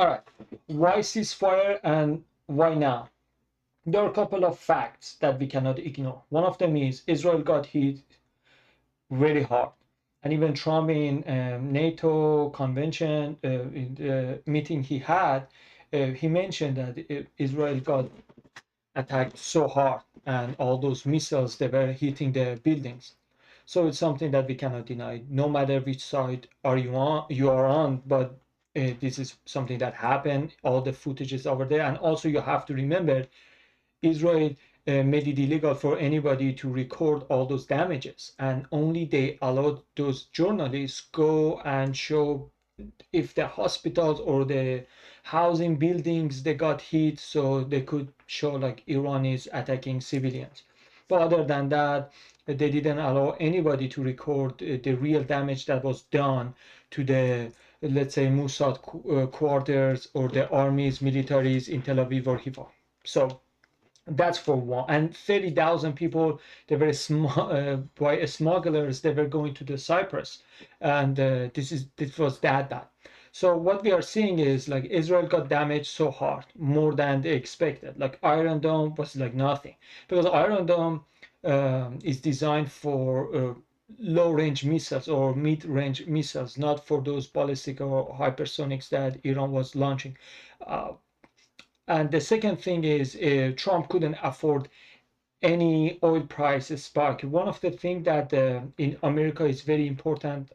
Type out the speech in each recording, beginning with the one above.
All right. Why ceasefire and why now? There are a couple of facts that we cannot ignore. One of them is Israel got hit really hard. And even Trump in NATO convention, in the meeting he had, he mentioned that Israel got attacked so hard and all those missiles, they were hitting the buildings. So it's something that we cannot deny, no matter which side you are on, but this is something that happened. All the footage is over there. And also you have to remember, Israel made it illegal for anybody to record all those damages, and only they allowed those journalists go and show if the hospitals or the housing buildings they got hit, so they could show like Iran is attacking civilians. But other than that, they didn't allow anybody to record the real damage that was done to the, let's say, Mossad quarters or the armies, militaries in Tel Aviv or Haifa. So that's for one. And 30,000 people, they were by smugglers, they were going to the Cyprus. And this was that bad. So what we are seeing is like Israel got damaged so hard, more than they expected. Like Iron Dome was like nothing, because Iron Dome is designed for low-range missiles or mid-range missiles, not for those ballistic or hypersonics that Iran was launching. Uh, and the second thing is Trump couldn't afford any oil price spike. One of the things that in America is very important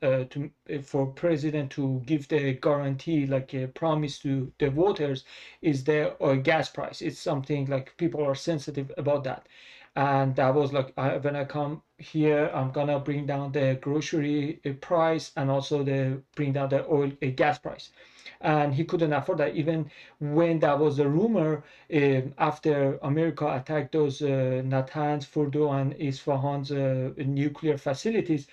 for president to give the guarantee, like a promise to the voters, is the oil gas price. It's something like people are sensitive about that. And that was like, when I come here, I'm gonna bring down the grocery price and also bring down the oil gas price. And he couldn't afford that. Even when that was a rumor, after America attacked those Natanz, Fordo, and Isfahan's nuclear facilities,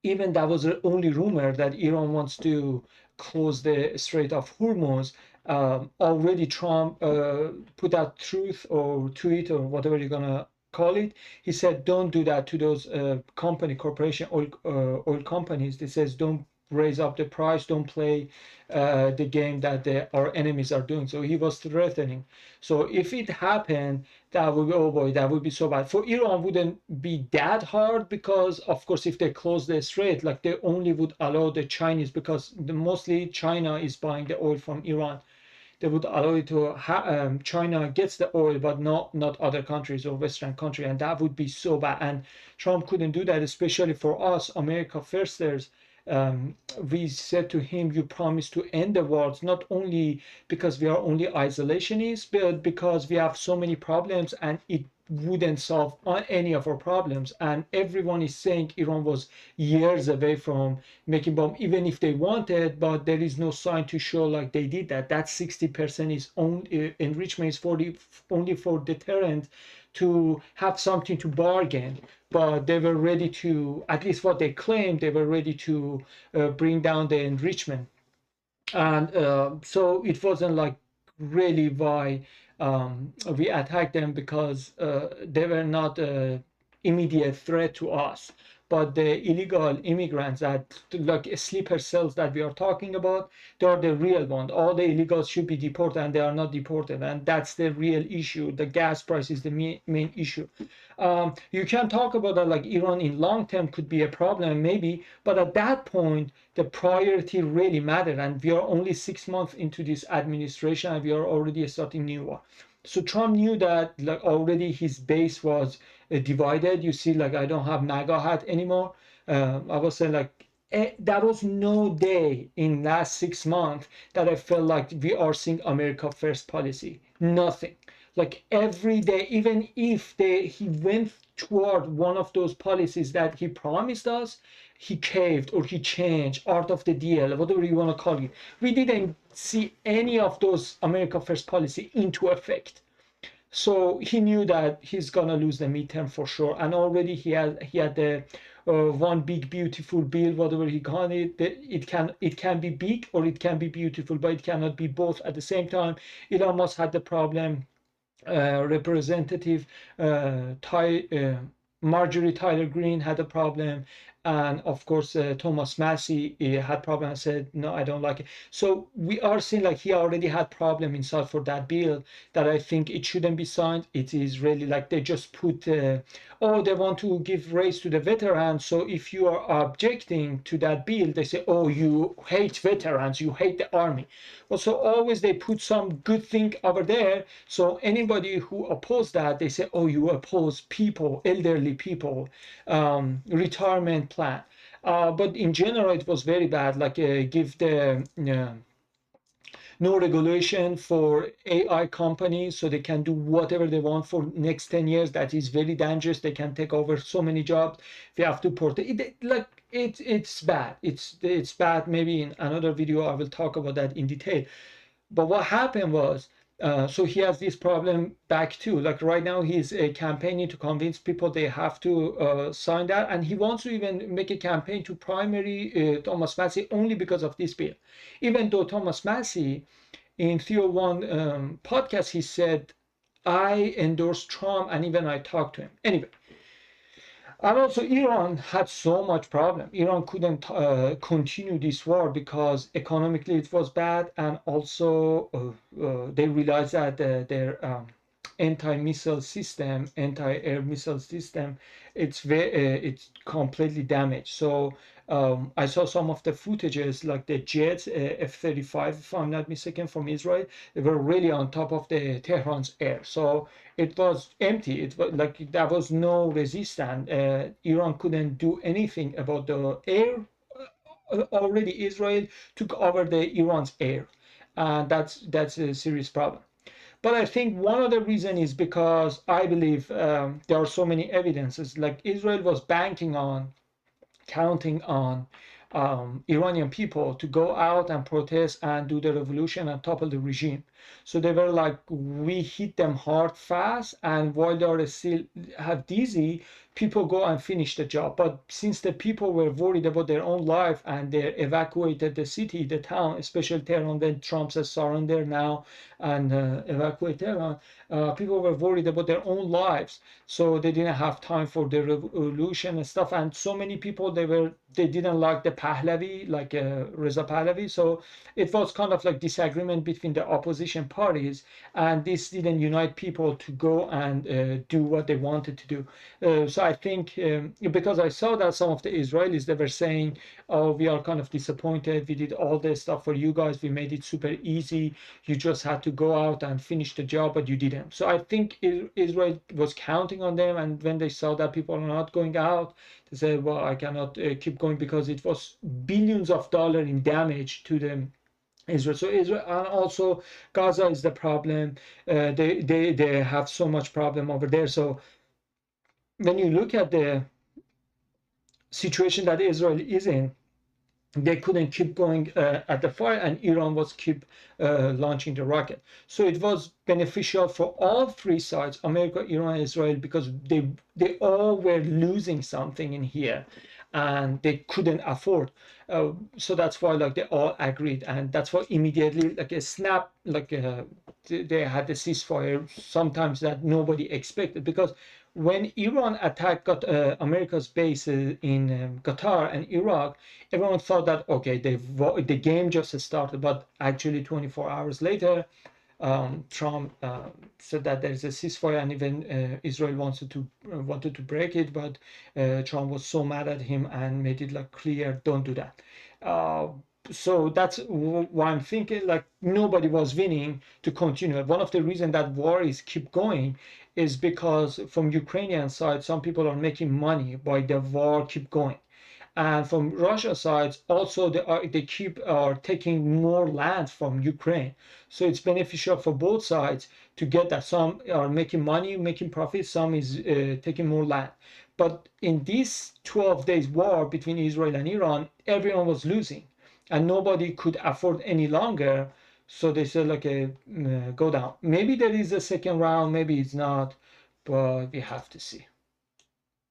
even that was the only rumor that Iran wants to close the Strait of Hormuz. Already Trump put out truth or tweet or whatever you're gonna call it. He said, don't do that to those oil companies. He says, don't raise up the price, don't play the game that our enemies are doing. So he was threatening. So if it happened, that would be, oh boy, that would be so bad. For Iran, wouldn't be that hard, because of course, if they close the strait, like they only would allow the Chinese, because mostly China is buying the oil from Iran. They would allow it to China gets the oil, but not other countries or Western country, and that would be so bad. And Trump couldn't do that, especially for us, America firsters. We said to him, you promised to end the wars, not only because we are only isolationists, but because we have so many problems and it wouldn't solve any of our problems. And everyone is saying Iran was years away from making bomb, even if they wanted, but there is no sign to show like they did that. That 60% is only enrichment is only for deterrent, to have something to bargain. But they were ready to, at least what they claimed, they were ready to bring down the enrichment. And so it wasn't like really why we attacked them, because they were not immediate threat to us. But the illegal immigrants that, like sleeper cells that we are talking about, they are the real one. All the illegals should be deported and they are not deported. And that's the real issue. The gas price is the main issue. You can talk about that, like Iran in long term could be a problem, maybe, but at that point, the priority really mattered. And we are only 6 months into this administration and we are already starting new one. So Trump knew that like already his base was divided. You see, like I don't have MAGA hat anymore. I was saying like there was no day in last 6 months that I felt like we are seeing America first policy. Nothing. Like every day, even if he went toward one of those policies that he promised us, he caved or he changed, art of the deal, whatever you want to call it. We didn't see any of those America First policy into effect. So he knew that he's gonna lose the midterm for sure, and already he had the one big beautiful bill, whatever he called it. It can be big or it can be beautiful, but it cannot be both at the same time. Elon Musk had the problem. Representative Marjorie Taylor Greene had a problem, And of course, Thomas Massey had problem and said, no, I don't like it. So we are seeing like he already had problem inside for that bill that I think it shouldn't be signed. It is really like they just put, oh, they want to give raise to the veterans. So if you are objecting to that bill, they say, oh, you hate veterans, you hate the army. Well, so always they put some good thing over there. So anybody who oppose that, they say, oh, you oppose people, elderly people, retirement plan. But in general, it was very bad. Like give the no regulation for AI companies, so they can do whatever they want for next 10 years. That is very dangerous. They can take over so many jobs. We have to port it. Like it's bad. It's bad. Maybe in another video I will talk about that in detail. But what happened was, so he has this problem back too. Like right now, he's campaigning to convince people they have to sign that, and he wants to even make a campaign to primary Thomas Massey only because of this bill. Even though Thomas Massey, in Theo One podcast, he said, "I endorse Trump," and even I talked to him. Anyway, and also, Iran had so much problem. Iran couldn't continue this war because economically it was bad, and also they realized that their anti-missile system, anti-air missile system, it's completely damaged. So I saw some of the footages, like the jets, F-35, if I'm not mistaken, from Israel. They were really on top of the Tehran's air. So it was empty. It was like there was no resistance. Iran couldn't do anything about the air. Already Israel took over the Iran's air, and that's a serious problem. But I think one of the reason is because I believe there are so many evidences. Like Israel was banking on, counting on Iranian people to go out and protest and do the revolution and topple the regime. So they were like, we hit them hard, fast, and while they are still have dizzy, people go and finish the job. But since the people were worried about their own life and they evacuated the city, the town, especially Tehran, when Trump says surrender now and evacuate Tehran, people were worried about their own lives, so they didn't have time for the revolution and stuff. And so many people, they didn't like the Pahlavi, like Reza Pahlavi. So it was kind of like disagreement between the opposition parties, and this didn't unite people to go and do what they wanted to do. So I think because I saw that some of the Israelis, they were saying, oh, we are kind of disappointed, we did all this stuff for you guys, we made it super easy, you just had to go out and finish the job, but you didn't. So I think Israel was counting on them, and when they saw that people are not going out, they said, well, I cannot keep going, because it was billions of dollars in damage to them. Israel. So Israel, and also Gaza is the problem. They have so much problem over there. So when you look at the situation that Israel is in, they couldn't keep going at the fire, and Iran was keep launching the rocket. So it was beneficial for all three sides, America, Iran, Israel, because they all were losing something in here, and they couldn't afford. So that's why like they all agreed, and that's why immediately like a snap, like they had the ceasefire sometimes that nobody expected, because when Iran attacked America's bases in Qatar and Iraq, everyone thought that okay, the game just started. But actually, 24 hours later, Trump said that there is a ceasefire, and even Israel wanted to break it, but Trump was so mad at him and made it like clear, don't do that. Uh, so that's why I'm thinking like nobody was winning to continue. One of the reasons that war is keep going is because from Ukrainian side, some people are making money by the war keep going. And from Russia side, also they keep taking more land from Ukraine. So it's beneficial for both sides to get that. Some are making money, making profit, some is taking more land. But in this 12 days war between Israel and Iran, everyone was losing, and nobody could afford any longer. So they said like go down. Maybe there is a second round, maybe it's not, but we have to see.